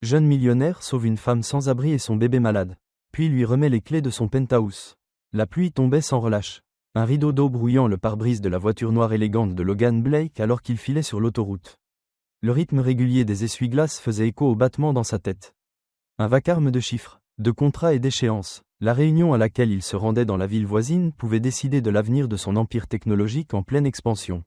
Jeune millionnaire sauve une femme sans abri et son bébé malade. Puis lui remet les clés de son penthouse. La pluie tombait sans relâche. Un rideau d'eau brouillant le pare-brise de la voiture noire élégante de Logan Blake alors qu'il filait sur l'autoroute. Le rythme régulier des essuie-glaces faisait écho aux battements dans sa tête. Un vacarme de chiffres, de contrats et d'échéances. La réunion à laquelle il se rendait dans la ville voisine pouvait décider de l'avenir de son empire technologique en pleine expansion.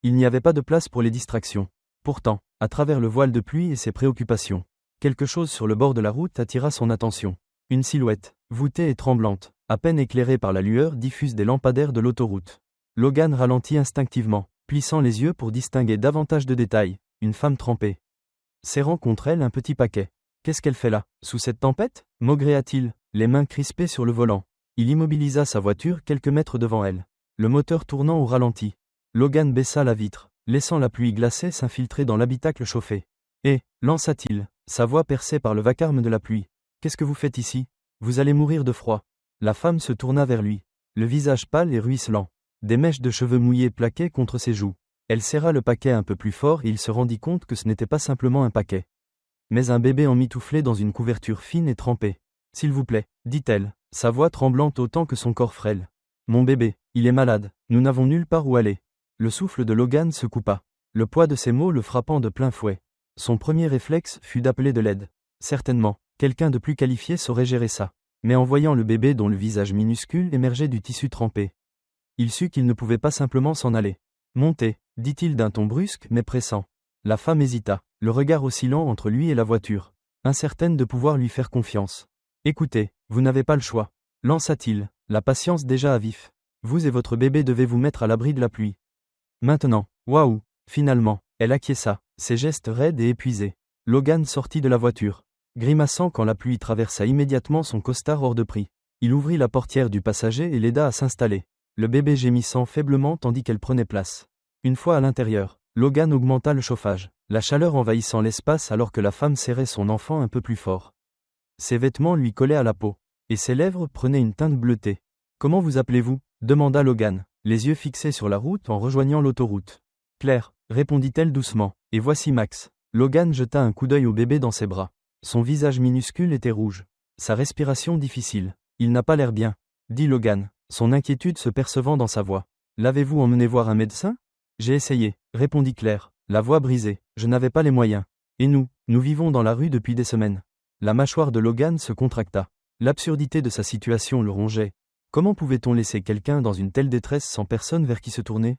Il n'y avait pas de place pour les distractions. Pourtant, à travers le voile de pluie et ses préoccupations, quelque chose sur le bord de la route attira son attention. Une silhouette, voûtée et tremblante, à peine éclairée par la lueur diffuse des lampadaires de l'autoroute. Logan ralentit instinctivement, plissant les yeux pour distinguer davantage de détails. Une femme trempée. Serrant contre elle un petit paquet. Qu'est-ce qu'elle fait là, sous cette tempête ? Maugréa-t-il, les mains crispées sur le volant. Il immobilisa sa voiture quelques mètres devant elle. Le moteur tournant au ralenti. Logan baissa la vitre, laissant la pluie glacée s'infiltrer dans l'habitacle chauffé. Et, lança-t-il, sa voix percée par le vacarme de la pluie. Qu'est-ce que vous faites ici ? Vous allez mourir de froid. La femme se tourna vers lui, le visage pâle et ruisselant. Des mèches de cheveux mouillés plaquaient contre ses joues. Elle serra le paquet un peu plus fort et il se rendit compte que ce n'était pas simplement un paquet, mais un bébé emmitouflé dans une couverture fine et trempée. « S'il vous plaît, dit-elle, sa voix tremblante autant que son corps frêle. Mon bébé, il est malade, nous n'avons nulle part où aller. » Le souffle de Logan se coupa, le poids de ses mots le frappant de plein fouet. Son premier réflexe fut d'appeler de l'aide. Certainement, quelqu'un de plus qualifié saurait gérer ça. Mais en voyant le bébé dont le visage minuscule émergeait du tissu trempé, il sut qu'il ne pouvait pas simplement s'en aller. « Montez », dit-il d'un ton brusque mais pressant. La femme hésita, le regard oscillant entre lui et la voiture, incertaine de pouvoir lui faire confiance. « Écoutez, vous n'avez pas le choix, » lança-t-il, la patience déjà à vif. « Vous et votre bébé devez vous mettre à l'abri de la pluie. Maintenant, waouh !» Finalement, elle acquiesça, ses gestes raides et épuisés. Logan sortit de la voiture, grimaçant quand la pluie traversa immédiatement son costard hors de prix. Il ouvrit la portière du passager et l'aida à s'installer, le bébé gémissant faiblement tandis qu'elle prenait place. Une fois à l'intérieur, Logan augmenta le chauffage, la chaleur envahissant l'espace alors que la femme serrait son enfant un peu plus fort. Ses vêtements lui collaient à la peau, et ses lèvres prenaient une teinte bleutée. « Comment vous appelez-vous » demanda Logan, les yeux fixés sur la route en rejoignant l'autoroute. « Claire » répondit-elle doucement, « et voici Max. » Logan jeta un coup d'œil au bébé dans ses bras. Son visage minuscule était rouge, sa respiration difficile. « Il n'a pas l'air bien » dit Logan, son inquiétude se percevant dans sa voix. « L'avez-vous emmené voir un médecin ?» J'ai essayé, répondit Claire, la voix brisée. Je n'avais pas les moyens. Et nous vivons dans la rue depuis des semaines. La mâchoire de Logan se contracta. L'absurdité de sa situation le rongeait. Comment pouvait-on laisser quelqu'un dans une telle détresse sans personne vers qui se tourner ?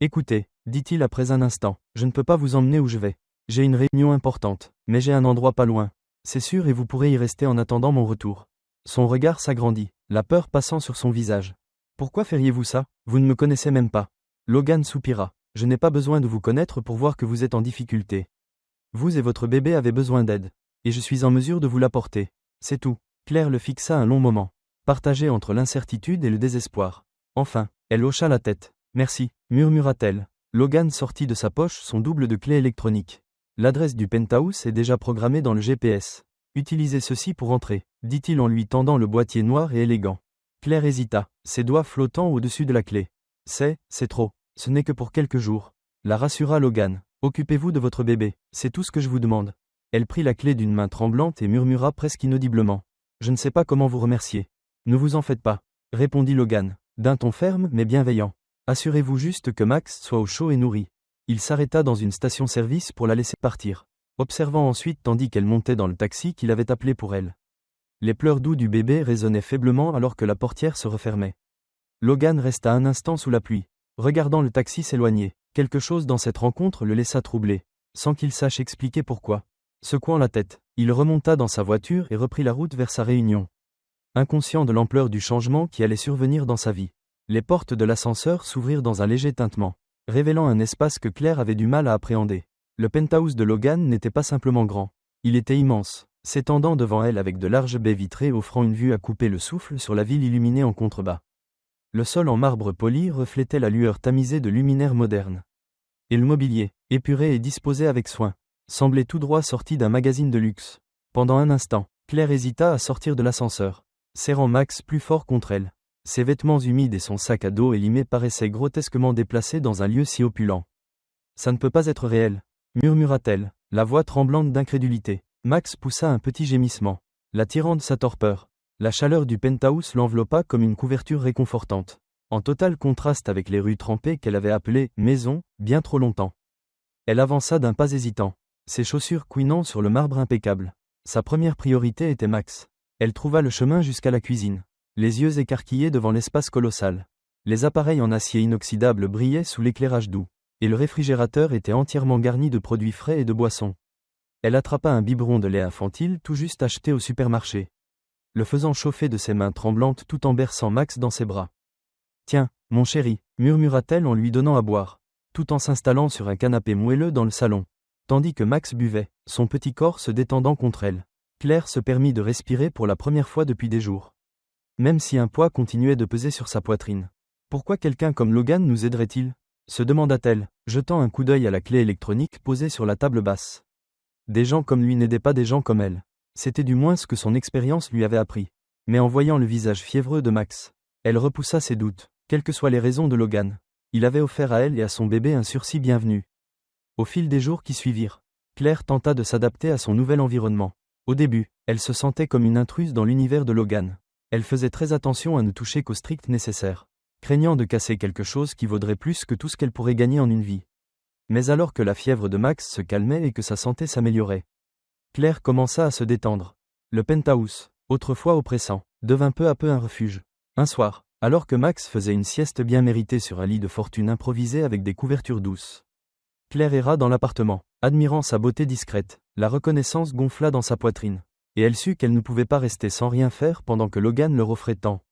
Écoutez, dit-il après un instant, je ne peux pas vous emmener où je vais. J'ai une réunion importante, mais j'ai un endroit pas loin. C'est sûr et vous pourrez y rester en attendant mon retour. Son regard s'agrandit, la peur passant sur son visage. Pourquoi feriez-vous ça ? Vous ne me connaissez même pas. Logan soupira. Je n'ai pas besoin de vous connaître pour voir que vous êtes en difficulté. Vous et votre bébé avez besoin d'aide. Et je suis en mesure de vous l'apporter. C'est tout. Claire le fixa un long moment, partagée entre l'incertitude et le désespoir. Enfin, elle hocha la tête. Merci, murmura-t-elle. Logan sortit de sa poche son double de clés électroniques. L'adresse du penthouse est déjà programmée dans le GPS. Utilisez ceci pour entrer, dit-il en lui tendant le boîtier noir et élégant. Claire hésita, ses doigts flottant au-dessus de la clé. C'est trop. Ce n'est que pour quelques jours. La rassura Logan. Occupez-vous de votre bébé, c'est tout ce que je vous demande. Elle prit la clé d'une main tremblante et murmura presque inaudiblement. Je ne sais pas comment vous remercier. Ne vous en faites pas, répondit Logan, d'un ton ferme mais bienveillant. Assurez-vous juste que Max soit au chaud et nourri. Il s'arrêta dans une station-service pour la laisser partir, observant ensuite tandis qu'elle montait dans le taxi qu'il avait appelé pour elle. Les pleurs doux du bébé résonnaient faiblement alors que la portière se refermait. Logan resta un instant sous la pluie, regardant le taxi s'éloigner. Quelque chose dans cette rencontre le laissa troublé, sans qu'il sache expliquer pourquoi. Secouant la tête, il remonta dans sa voiture et reprit la route vers sa réunion. Inconscient de l'ampleur du changement qui allait survenir dans sa vie. Les portes de l'ascenseur s'ouvrirent dans un léger tintement, révélant un espace que Claire avait du mal à appréhender. Le penthouse de Logan n'était pas simplement grand. Il était immense, s'étendant devant elle avec de larges baies vitrées offrant une vue à couper le souffle sur la ville illuminée en contrebas. Le sol en marbre poli reflétait la lueur tamisée de luminaires modernes. Et le mobilier, épuré et disposé avec soin, semblait tout droit sorti d'un magazine de luxe. Pendant un instant, Claire hésita à sortir de l'ascenseur, serrant Max plus fort contre elle. Ses vêtements humides et son sac à dos élimé paraissaient grotesquement déplacés dans un lieu si opulent. « Ça ne peut pas être réel », murmura-t-elle, la voix tremblante d'incrédulité. Max poussa un petit gémissement, l'attirant de sa torpeur. La chaleur du penthouse l'enveloppa comme une couverture réconfortante, en total contraste avec les rues trempées qu'elle avait appelées « maison » bien trop longtemps. Elle avança d'un pas hésitant, ses chaussures couinant sur le marbre impeccable. Sa première priorité était Max. Elle trouva le chemin jusqu'à la cuisine, les yeux écarquillés devant l'espace colossal. Les appareils en acier inoxydable brillaient sous l'éclairage doux, et le réfrigérateur était entièrement garni de produits frais et de boissons. Elle attrapa un biberon de lait infantile tout juste acheté au supermarché, le faisant chauffer de ses mains tremblantes tout en berçant Max dans ses bras. « Tiens, mon chéri » murmura-t-elle en lui donnant à boire, tout en s'installant sur un canapé moelleux dans le salon. Tandis que Max buvait, son petit corps se détendant contre elle, Claire se permit de respirer pour la première fois depuis des jours. Même si un poids continuait de peser sur sa poitrine. « Pourquoi quelqu'un comme Logan nous aiderait-il » se demanda-t-elle, jetant un coup d'œil à la clé électronique posée sur la table basse. Des gens comme lui n'aidaient pas des gens comme elle. C'était du moins ce que son expérience lui avait appris. Mais en voyant le visage fiévreux de Max, elle repoussa ses doutes, quelles que soient les raisons de Logan. Il avait offert à elle et à son bébé un sursis bienvenu. Au fil des jours qui suivirent, Claire tenta de s'adapter à son nouvel environnement. Au début, elle se sentait comme une intruse dans l'univers de Logan. Elle faisait très attention à ne toucher qu'au strict nécessaire, craignant de casser quelque chose qui vaudrait plus que tout ce qu'elle pourrait gagner en une vie. Mais alors que la fièvre de Max se calmait et que sa santé s'améliorait, Claire commença à se détendre. Le penthouse, autrefois oppressant, devint peu à peu un refuge. Un soir, alors que Max faisait une sieste bien méritée sur un lit de fortune improvisé avec des couvertures douces, Claire erra dans l'appartement, admirant sa beauté discrète. La reconnaissance gonfla dans sa poitrine, et elle sut qu'elle ne pouvait pas rester sans rien faire pendant que Logan leur offrait tant.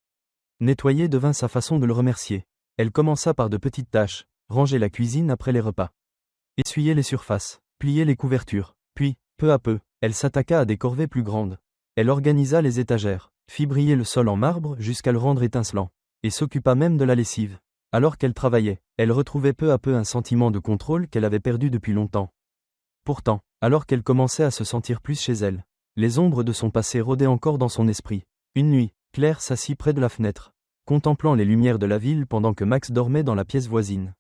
Nettoyer devint sa façon de le remercier. Elle commença par de petites tâches, ranger la cuisine après les repas, essuyer les surfaces, plier les couvertures, puis, peu à peu, elle s'attaqua à des corvées plus grandes. Elle organisa les étagères, fit briller le sol en marbre jusqu'à le rendre étincelant, et s'occupa même de la lessive. Alors qu'elle travaillait, elle retrouvait peu à peu un sentiment de contrôle qu'elle avait perdu depuis longtemps. Pourtant, alors qu'elle commençait à se sentir plus chez elle, les ombres de son passé rôdaient encore dans son esprit. Une nuit, Claire s'assit près de la fenêtre, contemplant les lumières de la ville pendant que Max dormait dans la pièce voisine.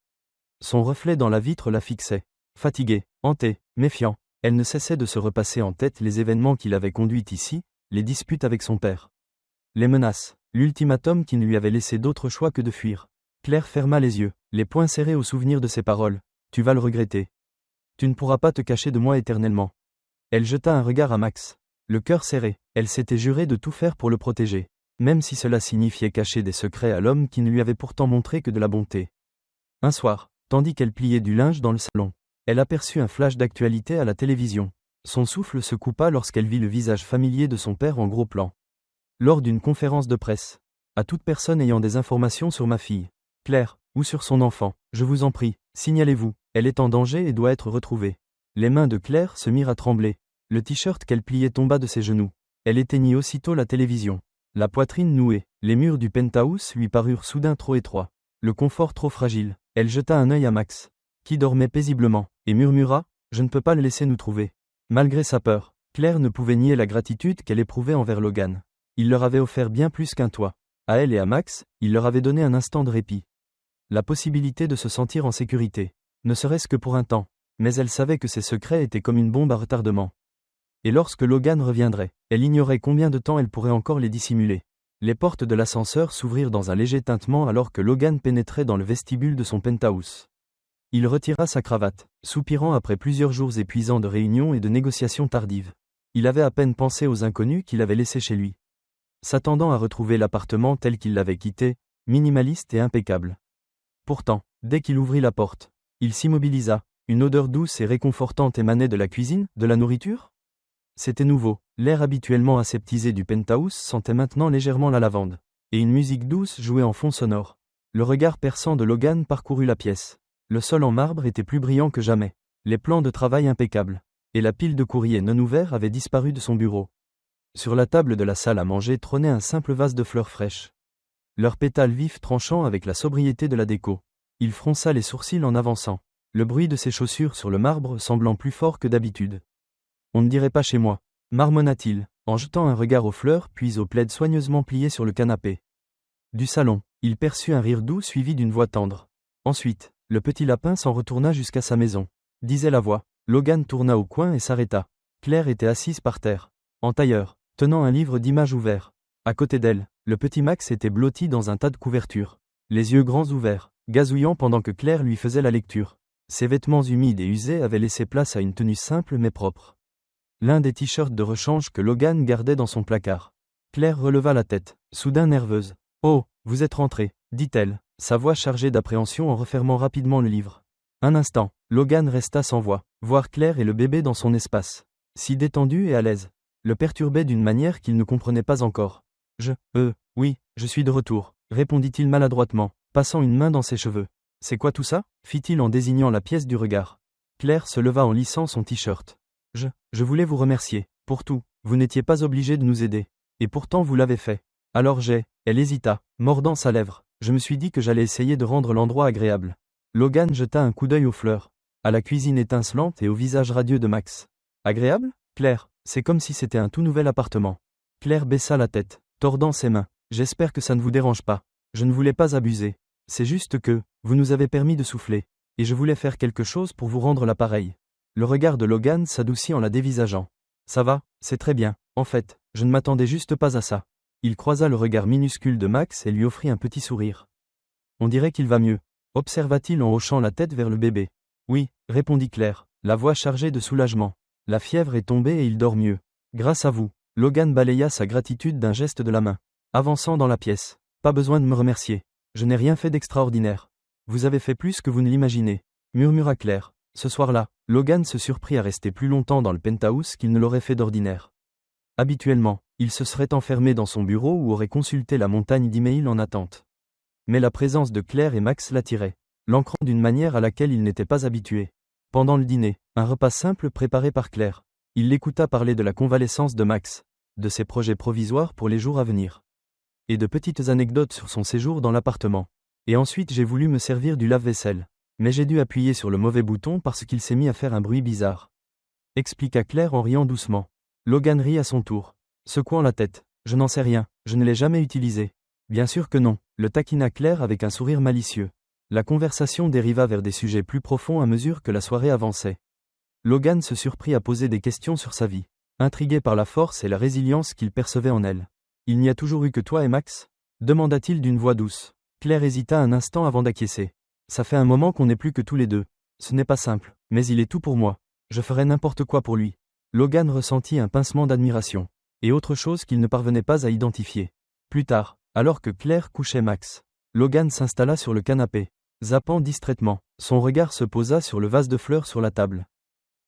Son reflet dans la vitre la fixait. Fatiguée, hantée, méfiant, elle ne cessait de se repasser en tête les événements qui l'avaient conduite ici, les disputes avec son père, les menaces, l'ultimatum qui ne lui avait laissé d'autre choix que de fuir. Claire ferma les yeux, les poings serrés au souvenir de ses paroles. « Tu vas le regretter. Tu ne pourras pas te cacher de moi éternellement. » Elle jeta un regard à Max. Le cœur serré, elle s'était juré de tout faire pour le protéger, même si cela signifiait cacher des secrets à l'homme qui ne lui avait pourtant montré que de la bonté. Un soir, tandis qu'elle pliait du linge dans le salon, elle aperçut un flash d'actualité à la télévision. Son souffle se coupa lorsqu'elle vit le visage familier de son père en gros plan. Lors d'une conférence de presse. « À toute personne ayant des informations sur ma fille, Claire, ou sur son enfant, je vous en prie, signalez-vous, elle est en danger et doit être retrouvée. » Les mains de Claire se mirent à trembler. Le t-shirt qu'elle pliait tomba de ses genoux. Elle éteignit aussitôt la télévision. La poitrine nouée, les murs du penthouse lui parurent soudain trop étroits. Le confort trop fragile. Elle jeta un œil à Max, qui dormait paisiblement, et murmura « Je ne peux pas le laisser nous trouver. » Malgré sa peur, Claire ne pouvait nier la gratitude qu'elle éprouvait envers Logan. Il leur avait offert bien plus qu'un toit. À elle et à Max, il leur avait donné un instant de répit. La possibilité de se sentir en sécurité, ne serait-ce que pour un temps. Mais elle savait que ses secrets étaient comme une bombe à retardement. Et lorsque Logan reviendrait, elle ignorait combien de temps elle pourrait encore les dissimuler. Les portes de l'ascenseur s'ouvrirent dans un léger tintement alors que Logan pénétrait dans le vestibule de son penthouse. Il retira sa cravate, soupirant après plusieurs jours épuisants de réunions et de négociations tardives. Il avait à peine pensé aux inconnus qu'il avait laissés chez lui, s'attendant à retrouver l'appartement tel qu'il l'avait quitté, minimaliste et impeccable. Pourtant, dès qu'il ouvrit la porte, il s'immobilisa. Une odeur douce et réconfortante émanait de la cuisine, de la nourriture ? C'était nouveau, l'air habituellement aseptisé du penthouse sentait maintenant légèrement la lavande, et une musique douce jouait en fond sonore. Le regard perçant de Logan parcourut la pièce. Le sol en marbre était plus brillant que jamais, les plans de travail impeccables, et la pile de courriers non ouverts avait disparu de son bureau. Sur la table de la salle à manger trônait un simple vase de fleurs fraîches, leurs pétales vifs tranchant avec la sobriété de la déco. Il fronça les sourcils en avançant, le bruit de ses chaussures sur le marbre semblant plus fort que d'habitude. « On ne dirait pas chez moi » marmonna-t-il, en jetant un regard aux fleurs puis aux plaids soigneusement pliés sur le canapé. Du salon, il perçut un rire doux suivi d'une voix tendre. Ensuite, le petit lapin s'en retourna jusqu'à sa maison, disait la voix. Logan tourna au coin et s'arrêta, Claire était assise par terre, en tailleur, tenant un livre d'images ouvert. À côté d'elle, le petit Max était blotti dans un tas de couvertures, les yeux grands ouverts, gazouillant pendant que Claire lui faisait la lecture. Ses vêtements humides et usés avaient laissé place à une tenue simple mais propre. L'un des t-shirts de rechange que Logan gardait dans son placard. Claire releva la tête, soudain nerveuse. « Oh, vous êtes rentré », dit-elle, sa voix chargée d'appréhension en refermant rapidement le livre. Un instant, Logan resta sans voix, voir Claire et le bébé dans son espace. Si détendu et à l'aise, le perturbait d'une manière qu'il ne comprenait pas encore. Oui, je suis de retour, répondit-il maladroitement, passant une main dans ses cheveux. C'est quoi tout ça ? Fit-il en désignant la pièce du regard. Claire se leva en lissant son t-shirt. Je voulais vous remercier, pour tout, vous n'étiez pas obligé de nous aider. Et pourtant vous l'avez fait. Alors elle hésita, mordant sa lèvre. Je me suis dit que j'allais essayer de rendre l'endroit agréable. Logan jeta un coup d'œil aux fleurs, à la cuisine étincelante et au visage radieux de Max. Agréable ? Claire, c'est comme si c'était un tout nouvel appartement. Claire baissa la tête, tordant ses mains. J'espère que ça ne vous dérange pas. Je ne voulais pas abuser. C'est juste que, vous nous avez permis de souffler, et je voulais faire quelque chose pour vous rendre l'appareil. Le regard de Logan s'adoucit en la dévisageant. Ça va, c'est très bien, en fait, je ne m'attendais juste pas à ça. Il croisa le regard minuscule de Max et lui offrit un petit sourire. On dirait qu'il va mieux, observa-t-il en hochant la tête vers le bébé. Oui, répondit Claire, la voix chargée de soulagement. La fièvre est tombée et il dort mieux. Grâce à vous. Logan balaya sa gratitude d'un geste de la main, avançant dans la pièce. Pas besoin de me remercier. Je n'ai rien fait d'extraordinaire. Vous avez fait plus que vous ne l'imaginez, murmura Claire. Ce soir-là, Logan se surprit à rester plus longtemps dans le penthouse qu'il ne l'aurait fait d'ordinaire. Habituellement, il se serait enfermé dans son bureau ou aurait consulté la montagne d'emails en attente. Mais la présence de Claire et Max l'attirait, l'ancrant d'une manière à laquelle il n'était pas habitué. Pendant le dîner, un repas simple préparé par Claire, il l'écouta parler de la convalescence de Max, de ses projets provisoires pour les jours à venir, et de petites anecdotes sur son séjour dans l'appartement. Et ensuite j'ai voulu me servir du lave-vaisselle, mais j'ai dû appuyer sur le mauvais bouton parce qu'il s'est mis à faire un bruit bizarre. Expliqua Claire en riant doucement. Logan rit à son tour, secouant la tête. Je n'en sais rien, je ne l'ai jamais utilisé. Bien sûr que non, le taquina Claire avec un sourire malicieux. La conversation dériva vers des sujets plus profonds à mesure que la soirée avançait. Logan se surprit à poser des questions sur sa vie, intrigué par la force et la résilience qu'il percevait en elle. Il n'y a toujours eu que toi et Max ? Demanda-t-il d'une voix douce. Claire hésita un instant avant d'acquiescer. Ça fait un moment qu'on n'est plus que tous les deux. Ce n'est pas simple, mais il est tout pour moi. Je ferais n'importe quoi pour lui. Logan ressentit un pincement d'admiration, et autre chose qu'il ne parvenait pas à identifier. Plus tard, alors que Claire couchait Max, Logan s'installa sur le canapé, zappant distraitement. Son regard se posa sur le vase de fleurs sur la table.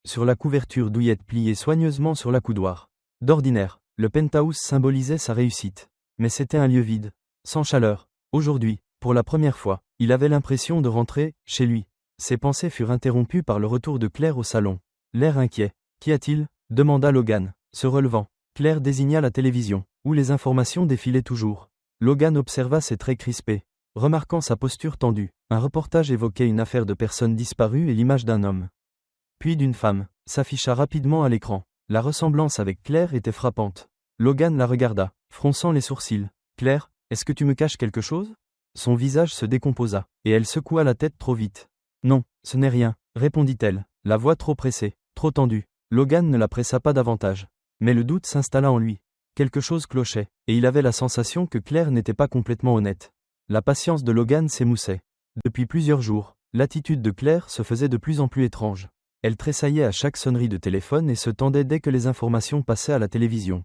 Sur la couverture douillette pliée soigneusement sur l'accoudoir. D'ordinaire, le penthouse symbolisait sa réussite. Mais c'était un lieu vide, sans chaleur. Aujourd'hui, pour la première fois, il avait l'impression de rentrer chez lui. Ses pensées furent interrompues par le retour de Claire au salon. L'air inquiet. Qu'y a-t-il ? Demanda Logan, se relevant. Claire désigna la télévision, où les informations défilaient toujours. Logan observa ses traits crispés, remarquant sa posture tendue. Un reportage évoquait une affaire de personnes disparues et l'image d'un homme, puis d'une femme, s'afficha rapidement à l'écran. La ressemblance avec Claire était frappante. Logan la regarda, fronçant les sourcils. « Claire, est-ce que tu me caches quelque chose ?» Son visage se décomposa, et elle secoua la tête trop vite. « Non, ce n'est rien, » répondit-elle, la voix trop pressée, trop tendue. Logan ne la pressa pas davantage. Mais le doute s'installa en lui. Quelque chose clochait, et il avait la sensation que Claire n'était pas complètement honnête. La patience de Logan s'émoussait. Depuis plusieurs jours, l'attitude de Claire se faisait de plus en plus étrange. Elle tressaillait à chaque sonnerie de téléphone et se tendait dès que les informations passaient à la télévision.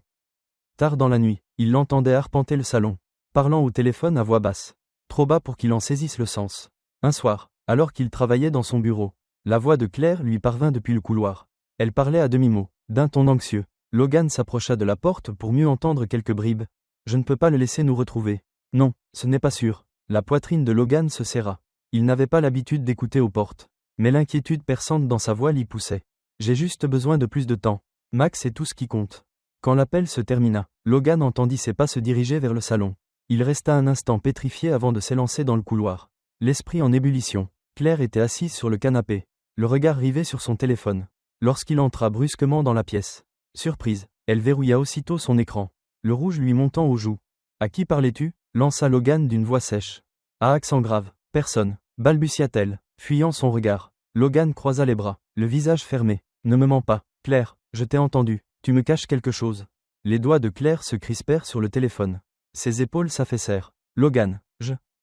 Tard dans la nuit, il l'entendait arpenter le salon, parlant au téléphone à voix basse, trop bas pour qu'il en saisisse le sens. Un soir, alors qu'il travaillait dans son bureau, la voix de Claire lui parvint depuis le couloir. Elle parlait à demi-mot, d'un ton anxieux. Logan s'approcha de la porte pour mieux entendre quelques bribes. « Je ne peux pas le laisser nous retrouver. »« Non, ce n'est pas sûr. » La poitrine de Logan se serra. Il n'avait pas l'habitude d'écouter aux portes. Mais l'inquiétude perçante dans sa voix l'y poussait. « J'ai juste besoin de plus de temps. Max est tout ce qui compte. » Quand l'appel se termina, Logan entendit ses pas se diriger vers le salon. Il resta un instant pétrifié avant de s'élancer dans le couloir. L'esprit en ébullition. Claire était assise sur le canapé, le regard rivé sur son téléphone. Lorsqu'il entra brusquement dans la pièce. Surprise, elle verrouilla aussitôt son écran, le rouge lui montant aux joues. « À qui parlais-tu » lança Logan d'une voix sèche. À accent grave. « Personne » balbutia-t-elle, fuyant son regard. Logan croisa les bras, le visage fermé. « Ne me mens pas, Claire. » Je t'ai entendu, tu me caches quelque chose. Les doigts de Claire se crispèrent sur le téléphone. Ses épaules s'affaissèrent. Logan,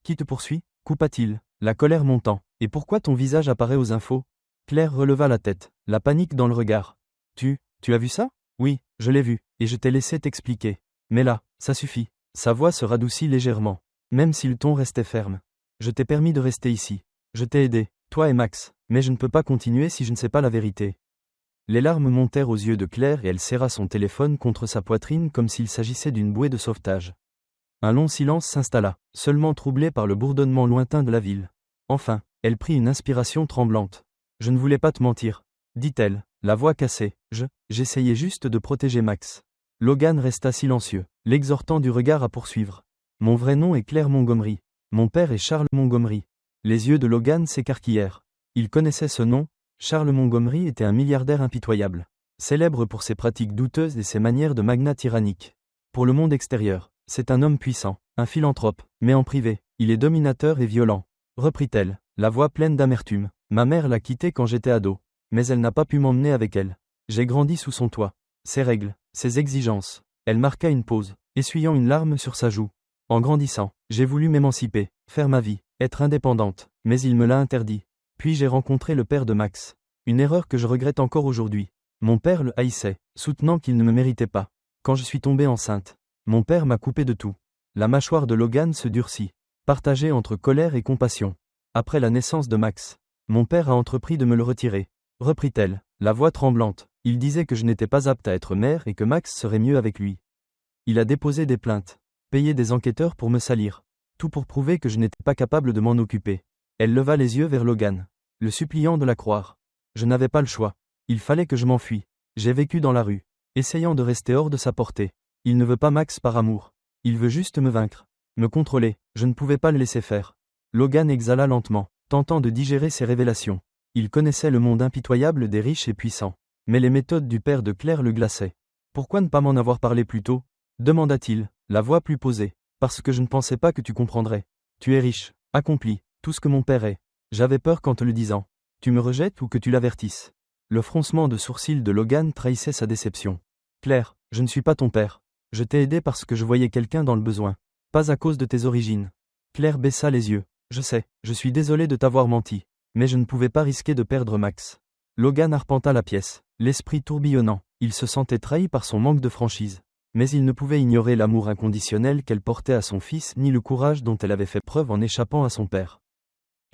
Qui te poursuit? Coupa-t-il, la colère montant. Et pourquoi ton visage apparaît aux infos? Claire releva la tête, la panique dans le regard. Tu as vu ça? Oui, je l'ai vu, et je t'ai laissé t'expliquer. Mais là, ça suffit. Sa voix se radoucit légèrement, même si le ton restait ferme. Je t'ai permis de rester ici. Je t'ai aidé, toi et Max, mais je ne peux pas continuer si je ne sais pas la vérité. Les larmes montèrent aux yeux de Claire et elle serra son téléphone contre sa poitrine comme s'il s'agissait d'une bouée de sauvetage. Un long silence s'installa, seulement troublé par le bourdonnement lointain de la ville. Enfin, elle prit une inspiration tremblante. Je ne voulais pas te mentir, dit-elle, la voix cassée. J'essayais juste de protéger Max. Logan resta silencieux, l'exhortant du regard à poursuivre. Mon vrai nom est Claire Montgomery. Mon père est Charles Montgomery. Les yeux de Logan s'écarquillèrent. Il connaissait ce nom. Charles Montgomery était un milliardaire impitoyable, célèbre pour ses pratiques douteuses et ses manières de magnat tyrannique. Pour le monde extérieur, c'est un homme puissant, un philanthrope, mais en privé, il est dominateur et violent. Reprit-elle, la voix pleine d'amertume. Ma mère l'a quitté quand j'étais ado, mais elle n'a pas pu m'emmener avec elle. J'ai grandi sous son toit. Ses règles, ses exigences. Elle marqua une pause, essuyant une larme sur sa joue. En grandissant, j'ai voulu m'émanciper, faire ma vie, être indépendante, mais il me l'a interdit. Puis j'ai rencontré le père de Max. Une erreur que je regrette encore aujourd'hui. Mon père le haïssait, soutenant qu'il ne me méritait pas. Quand je suis tombée enceinte, mon père m'a coupé de tout. La mâchoire de Logan se durcit, partagée entre colère et compassion. Après la naissance de Max, mon père a entrepris de me le retirer. Reprit-elle, la voix tremblante. Il disait que je n'étais pas apte à être mère et que Max serait mieux avec lui. Il a déposé des plaintes, payé des enquêteurs pour me salir. Tout pour prouver que je n'étais pas capable de m'en occuper. Elle leva les yeux vers Logan, le suppliant de la croire. Je n'avais pas le choix. Il fallait que je m'enfuis. J'ai vécu dans la rue, essayant de rester hors de sa portée. Il ne veut pas Max par amour. Il veut juste me vaincre, me contrôler. Je ne pouvais pas le laisser faire. Logan exhala lentement, tentant de digérer ses révélations. Il connaissait le monde impitoyable des riches et puissants. Mais les méthodes du père de Claire le glaçaient. Pourquoi ne pas m'en avoir parlé plus tôt? Demanda-t-il, la voix plus posée. Parce que je ne pensais pas que tu comprendrais. Tu es riche, accompli, tout ce que mon père est. J'avais peur qu'en te le disant, tu me rejettes ou que tu l'avertisses. Le froncement de sourcils de Logan trahissait sa déception. Claire, je ne suis pas ton père. Je t'ai aidé parce que je voyais quelqu'un dans le besoin. Pas à cause de tes origines. Claire baissa les yeux. Je sais, je suis désolé de t'avoir menti. Mais je ne pouvais pas risquer de perdre Max. Logan arpenta la pièce, l'esprit tourbillonnant. Il se sentait trahi par son manque de franchise. Mais il ne pouvait ignorer l'amour inconditionnel qu'elle portait à son fils ni le courage dont elle avait fait preuve en échappant à son père.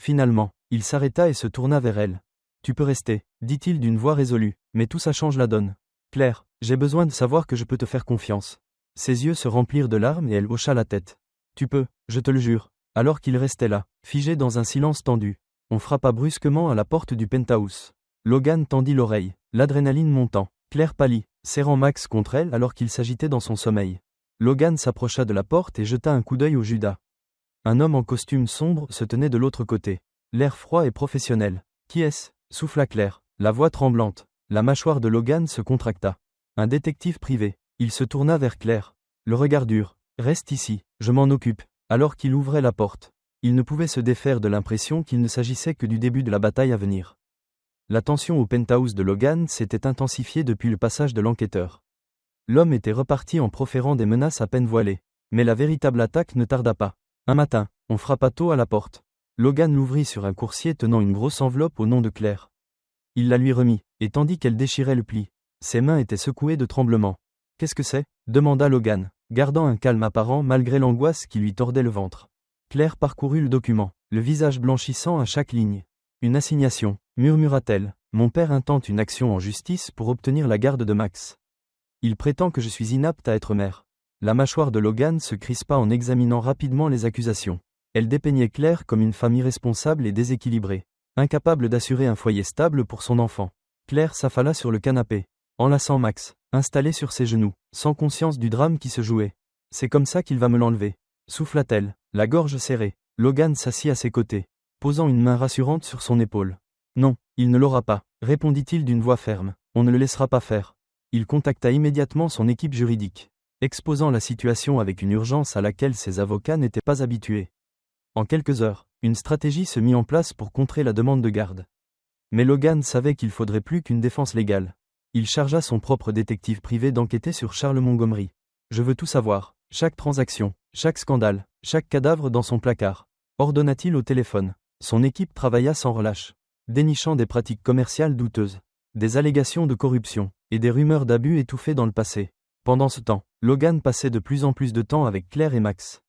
Finalement, il s'arrêta et se tourna vers elle. Tu peux rester, dit-il d'une voix résolue, mais tout ça change la donne. Claire, j'ai besoin de savoir que je peux te faire confiance. Ses yeux se remplirent de larmes et elle hocha la tête. Tu peux, je te le jure. Alors qu'il restait là, figé dans un silence tendu, on frappa brusquement à la porte du penthouse. Logan tendit l'oreille, l'adrénaline montant. Claire pâlit, serrant Max contre elle alors qu'il s'agitait dans son sommeil. Logan s'approcha de la porte et jeta un coup d'œil au Judas. Un homme en costume sombre se tenait de l'autre côté. L'air froid et professionnel. Qui est-ce? Souffla Claire, la voix tremblante. La mâchoire de Logan se contracta. Un détective privé. Il se tourna vers Claire. Le regard dur. Reste ici, je m'en occupe. Alors qu'il ouvrait la porte, il ne pouvait se défaire de l'impression qu'il ne s'agissait que du début de la bataille à venir. La tension au penthouse de Logan s'était intensifiée depuis le passage de l'enquêteur. L'homme était reparti en proférant des menaces à peine voilées. Mais la véritable attaque ne tarda pas. Un matin, on frappa tôt à la porte. Logan l'ouvrit sur un coursier tenant une grosse enveloppe au nom de Claire. Il la lui remit, et tandis qu'elle déchirait le pli, ses mains étaient secouées de tremblements. « Qu'est-ce que c'est » demanda Logan, gardant un calme apparent malgré l'angoisse qui lui tordait le ventre. Claire parcourut le document, le visage blanchissant à chaque ligne. « Une assignation » murmura-t-elle. « Mon père intente une action en justice pour obtenir la garde de Max. Il prétend que je suis inapte à être mère. » La mâchoire de Logan se crispa en examinant rapidement les accusations. Elle dépeignait Claire comme une femme irresponsable et déséquilibrée, incapable d'assurer un foyer stable pour son enfant. Claire s'affala sur le canapé, enlaçant Max, installé sur ses genoux, sans conscience du drame qui se jouait. « C'est comme ça qu'il va me l'enlever » souffla-t-elle, la gorge serrée. Logan s'assit à ses côtés, posant une main rassurante sur son épaule. « Non, il ne l'aura pas » répondit-il d'une voix ferme. « On ne le laissera pas faire. » Il contacta immédiatement son équipe juridique, exposant la situation avec une urgence à laquelle ses avocats n'étaient pas habitués. En quelques heures, une stratégie se mit en place pour contrer la demande de garde. Mais Logan savait qu'il faudrait plus qu'une défense légale. Il chargea son propre détective privé d'enquêter sur Charles Montgomery. Je veux tout savoir, chaque transaction, chaque scandale, chaque cadavre dans son placard, ordonna-t-il au téléphone. Son équipe travailla sans relâche, dénichant des pratiques commerciales douteuses, des allégations de corruption, et des rumeurs d'abus étouffés dans le passé. Pendant ce temps, Logan passait de plus en plus de temps avec Claire et Max,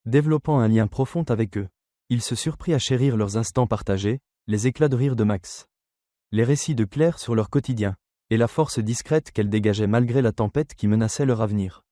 développant un lien profond avec eux. Il se surprit à chérir leurs instants partagés, les éclats de rire de Max, les récits de Claire sur leur quotidien, et la force discrète qu'elle dégageait malgré la tempête qui menaçait leur avenir.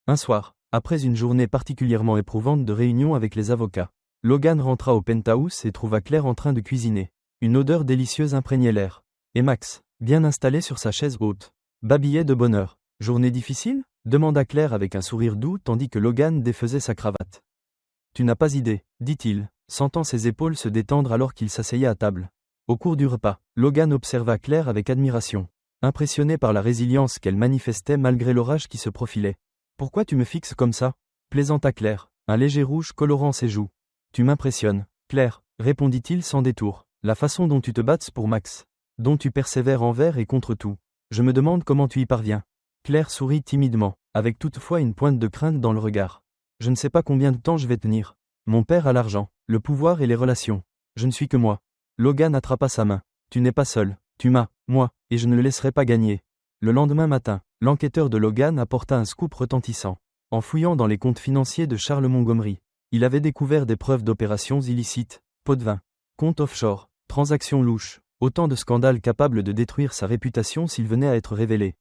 Un soir, après une journée particulièrement éprouvante de réunion avec les avocats, Logan rentra au penthouse et trouva Claire en train de cuisiner. Une odeur délicieuse imprégnait l'air. Et Max, bien installé sur sa chaise haute, babillait de bonheur. « Journée difficile ?» demanda Claire avec un sourire doux tandis que Logan défaisait sa cravate. « Tu n'as pas idée, » dit-il, sentant ses épaules se détendre alors qu'il s'asseyait à table. Au cours du repas, Logan observa Claire avec admiration, impressionné par la résilience qu'elle manifestait malgré l'orage qui se profilait. « Pourquoi tu me fixes comme ça ?» plaisanta Claire, un léger rouge colorant ses joues. « Tu m'impressionnes, Claire, » répondit-il sans détour. « La façon dont tu te battes pour Max, dont tu persévères envers et contre tout. Je me demande comment tu y parviens. » Claire sourit timidement, avec toutefois une pointe de crainte dans le regard. « Je ne sais pas combien de temps je vais tenir. Mon père a l'argent, le pouvoir et les relations. Je ne suis que moi. » Logan attrapa sa main. « Tu n'es pas seul, tu m'as, moi, et je ne le laisserai pas gagner. » Le lendemain matin, l'enquêteur de Logan apporta un scoop retentissant. En fouillant dans les comptes financiers de Charles Montgomery, il avait découvert des preuves d'opérations illicites, pots de vin, comptes offshore, transactions louches, autant de scandales capables de détruire sa réputation s'ils venaient à être révélés.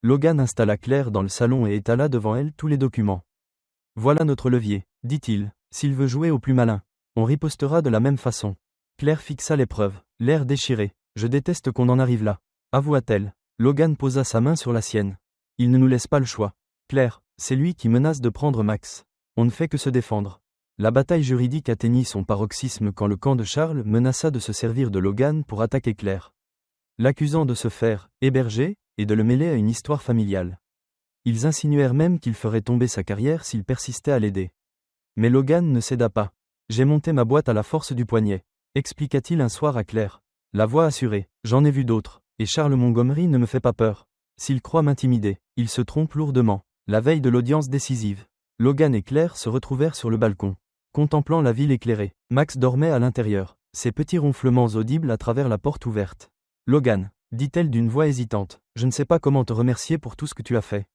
Logan installa Claire dans le salon et étala devant elle tous les documents. « Voilà notre levier, » dit-il. « S'il veut jouer au plus malin, on ripostera de la même façon. » Claire fixa les preuves, l'air déchiré. « Je déteste qu'on en arrive là, » avoua-t-elle. Logan posa sa main sur la sienne. « Il ne nous laisse pas le choix. Claire, c'est lui qui menace de prendre Max. On ne fait que se défendre. » La bataille juridique atteignit son paroxysme quand le camp de Charles menaça de se servir de Logan pour attaquer Claire, l'accusant de se faire héberger et de le mêler à une histoire familiale. Ils insinuèrent même qu'il ferait tomber sa carrière s'il persistait à l'aider. Mais Logan ne céda pas. « J'ai monté ma boîte à la force du poignet, » expliqua-t-il un soir à Claire. La voix assurée. « J'en ai vu d'autres, et Charles Montgomery ne me fait pas peur. S'il croit m'intimider, il se trompe lourdement. » La veille de l'audience décisive, Logan et Claire se retrouvèrent sur le balcon, contemplant la ville éclairée. Max dormait à l'intérieur, ses petits ronflements audibles à travers la porte ouverte. « Logan, » dit-elle d'une voix hésitante, « je ne sais pas comment te remercier pour tout ce que tu as fait.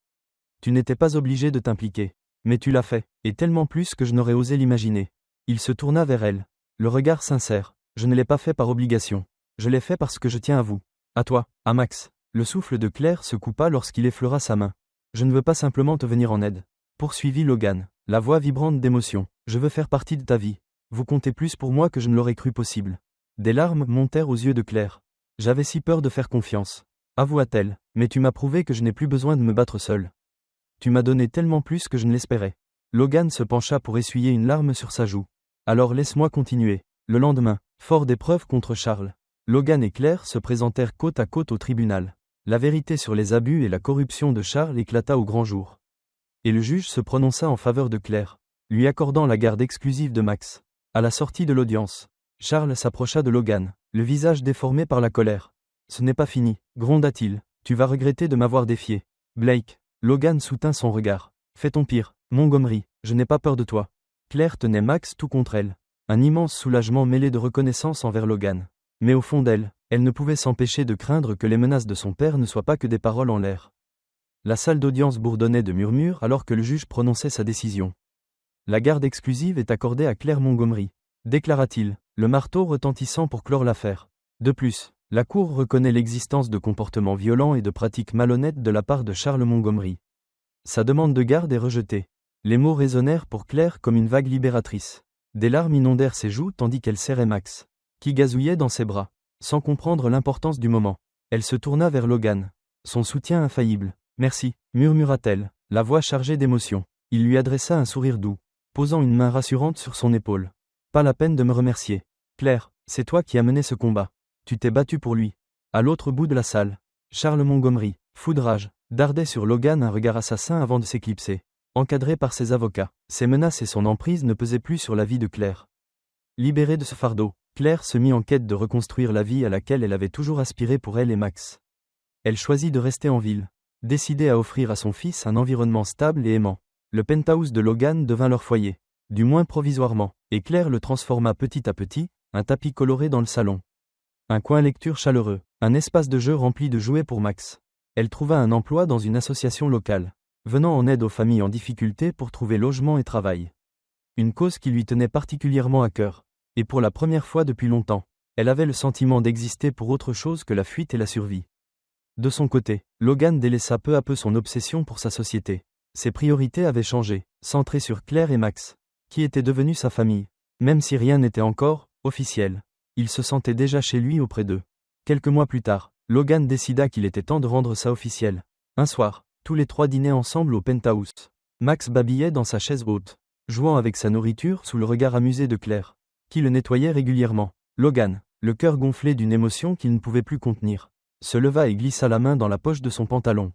Tu n'étais pas obligé de t'impliquer, mais tu l'as fait, et tellement plus que je n'aurais osé l'imaginer. » Il se tourna vers elle, le regard sincère. « Je ne l'ai pas fait par obligation. Je l'ai fait parce que je tiens à vous. À toi, à Max. » Le souffle de Claire se coupa lorsqu'il effleura sa main. « Je ne veux pas simplement te venir en aide. » Poursuivit Logan, la voix vibrante d'émotion. « Je veux faire partie de ta vie. Vous comptez plus pour moi que je ne l'aurais cru possible. » Des larmes montèrent aux yeux de Claire. « J'avais si peur de faire confiance. » avoua-t-elle, « mais tu m'as prouvé que je n'ai plus besoin de me battre seule. Tu m'as donné tellement plus que je ne l'espérais. » Logan se pencha pour essuyer une larme sur sa joue. « Alors laisse-moi continuer. » Le lendemain, fort des preuves contre Charles, Logan et Claire se présentèrent côte à côte au tribunal. La vérité sur les abus et la corruption de Charles éclata au grand jour. Et le juge se prononça en faveur de Claire, lui accordant la garde exclusive de Max. À la sortie de l'audience, Charles s'approcha de Logan, le visage déformé par la colère. « Ce n'est pas fini, » gronda-t-il. « Tu vas regretter de m'avoir défié. Blake. » Logan soutint son regard. « Fais ton pire, Montgomery, je n'ai pas peur de toi. » Claire tenait Max tout contre elle. Un immense soulagement mêlé de reconnaissance envers Logan. Mais au fond d'elle, elle ne pouvait s'empêcher de craindre que les menaces de son père ne soient pas que des paroles en l'air. La salle d'audience bourdonnait de murmures alors que le juge prononçait sa décision. « La garde exclusive est accordée à Claire Montgomery, » déclara-t-il, le marteau retentissant pour clore l'affaire. De plus, la Cour reconnaît l'existence de comportements violents et de pratiques malhonnêtes de la part de Charles Montgomery. Sa demande de garde est rejetée. Les mots résonnèrent pour Claire comme une vague libératrice. Des larmes inondèrent ses joues tandis qu'elle serrait Max, qui gazouillait dans ses bras. Sans comprendre l'importance du moment, elle se tourna vers Logan. Son soutien infaillible. « Merci, » murmura-t-elle, la voix chargée d'émotion. Il lui adressa un sourire doux, posant une main rassurante sur son épaule. « Pas la peine de me remercier. Claire, c'est toi qui as mené ce combat. Tu t'es battue pour lui. » À l'autre bout de la salle, Charles Montgomery, fou de rage, dardait sur Logan un regard assassin avant de s'éclipser. Encadré par ses avocats, ses menaces et son emprise ne pesaient plus sur la vie de Claire. Libérée de ce fardeau, Claire se mit en quête de reconstruire la vie à laquelle elle avait toujours aspiré pour elle et Max. Elle choisit de rester en ville, décidée à offrir à son fils un environnement stable et aimant. Le penthouse de Logan devint leur foyer, du moins provisoirement, et Claire le transforma petit à petit, un tapis coloré dans le salon. Un coin lecture chaleureux, un espace de jeu rempli de jouets pour Max. Elle trouva un emploi dans une association locale, venant en aide aux familles en difficulté pour trouver logement et travail. Une cause qui lui tenait particulièrement à cœur, et pour la première fois depuis longtemps, elle avait le sentiment d'exister pour autre chose que la fuite et la survie. De son côté, Logan délaissa peu à peu son obsession pour sa société. Ses priorités avaient changé, centrées sur Claire et Max, qui étaient devenus sa famille. Même si rien n'était encore officiel, il se sentait déjà chez lui auprès d'eux. Quelques mois plus tard, Logan décida qu'il était temps de rendre ça officiel. Un soir, tous les trois dînaient ensemble au penthouse. Max babillait dans sa chaise haute, jouant avec sa nourriture sous le regard amusé de Claire, qui le nettoyait régulièrement. Logan, le cœur gonflé d'une émotion qu'il ne pouvait plus contenir, se leva et glissa la main dans la poche de son pantalon.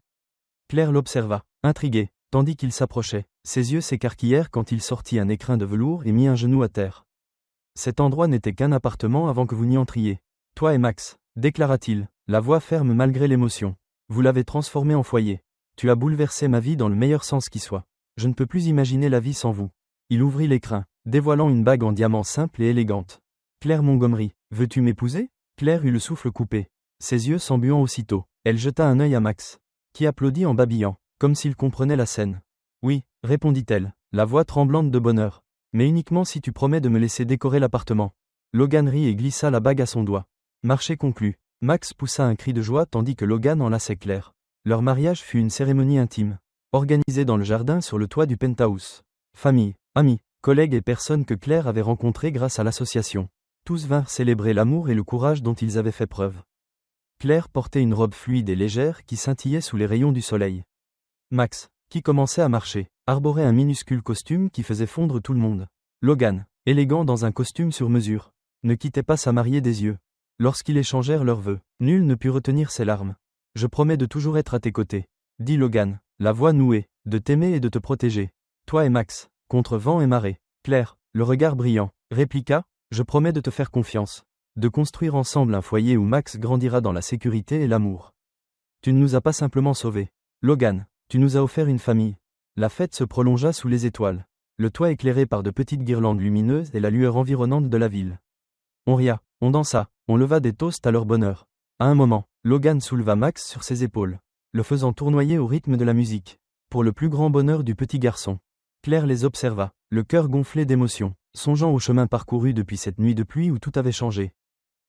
Claire l'observa, intriguée, tandis qu'il s'approchait. Ses yeux s'écarquillèrent quand il sortit un écrin de velours et mit un genou à terre. « Cet endroit n'était qu'un appartement avant que vous n'y entriez. Toi et Max, déclara-t-il, la voix ferme malgré l'émotion. Vous l'avez transformé en foyer. Tu as bouleversé ma vie dans le meilleur sens qui soit. Je ne peux plus imaginer la vie sans vous. » Il ouvrit l'écrin, dévoilant une bague en diamant simple et élégante. « Claire Montgomery, veux-tu m'épouser ?» Claire eut le souffle coupé, ses yeux s'embuant aussitôt. Elle jeta un œil à Max, qui applaudit en babillant, comme s'il comprenait la scène. « Oui, répondit-elle, la voix tremblante de bonheur. Mais uniquement si tu promets de me laisser décorer l'appartement. » Logan rit et glissa la bague à son doigt. Marché conclu. Max poussa un cri de joie tandis que Logan enlaçait Claire. Leur mariage fut une cérémonie intime, organisée dans le jardin sur le toit du penthouse. Famille, amis, collègues et personnes que Claire avait rencontrées grâce à l'association. Tous vinrent célébrer l'amour et le courage dont ils avaient fait preuve. Claire portait une robe fluide et légère qui scintillait sous les rayons du soleil. Max, qui commençait à marcher, arborait un minuscule costume qui faisait fondre tout le monde. Logan, élégant dans un costume sur mesure, ne quittait pas sa mariée des yeux. Lorsqu'ils échangèrent leurs vœux, nul ne put retenir ses larmes. « Je promets de toujours être à tes côtés, » dit Logan, la voix nouée, « de t'aimer et de te protéger. Toi et Max, contre vent et marée. » Claire, le regard brillant, répliqua, « Je promets de te faire confiance, de construire ensemble un foyer où Max grandira dans la sécurité et l'amour. Tu ne nous as pas simplement sauvés. Logan, tu nous as offert une famille. » La fête se prolongea sous les étoiles, le toit éclairé par de petites guirlandes lumineuses et la lueur environnante de la ville. On ria, on dansa, on leva des toasts à leur bonheur. À un moment, Logan souleva Max sur ses épaules, le faisant tournoyer au rythme de la musique, pour le plus grand bonheur du petit garçon. Claire les observa, le cœur gonflé d'émotion, songeant au chemin parcouru depuis cette nuit de pluie où tout avait changé.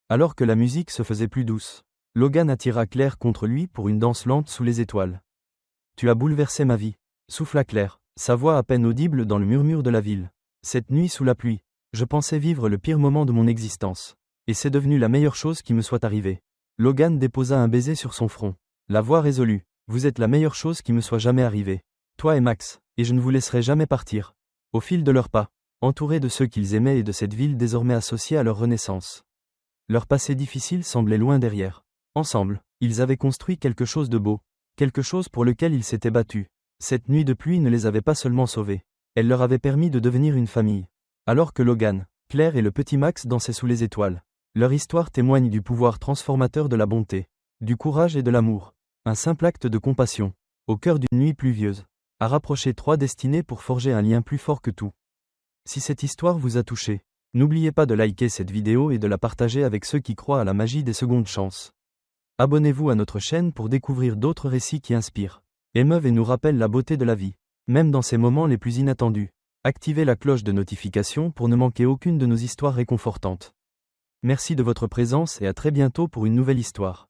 Alors que la musique se faisait plus douce, Logan attira Claire contre lui pour une danse lente sous les étoiles. « Tu as bouleversé ma vie », souffla Claire, sa voix à peine audible dans le murmure de la ville. « Cette nuit sous la pluie, je pensais vivre le pire moment de mon existence. Et c'est devenu la meilleure chose qui me soit arrivée. » Logan déposa un baiser sur son front, la voix résolue. « Vous êtes la meilleure chose qui me soit jamais arrivée. Toi et Max, et je ne vous laisserai jamais partir. » Au fil de leurs pas, entourés de ceux qu'ils aimaient et de cette ville désormais associée à leur renaissance. Leur passé difficile semblait loin derrière. Ensemble, ils avaient construit quelque chose de beau, quelque chose pour lequel ils s'étaient battus. Cette nuit de pluie ne les avait pas seulement sauvés, elle leur avait permis de devenir une famille. Alors que Logan, Claire et le petit Max dansaient sous les étoiles, leur histoire témoigne du pouvoir transformateur de la bonté, du courage et de l'amour. Un simple acte de compassion, au cœur d'une nuit pluvieuse, a rapproché trois destinées pour forger un lien plus fort que tout. Si cette histoire vous a touché, n'oubliez pas de liker cette vidéo et de la partager avec ceux qui croient à la magie des secondes chances. Abonnez-vous à notre chaîne pour découvrir d'autres récits qui inspirent, émeuvent et nous rappellent la beauté de la vie, même dans ces moments les plus inattendus. Activez la cloche de notification pour ne manquer aucune de nos histoires réconfortantes. Merci de votre présence et à très bientôt pour une nouvelle histoire.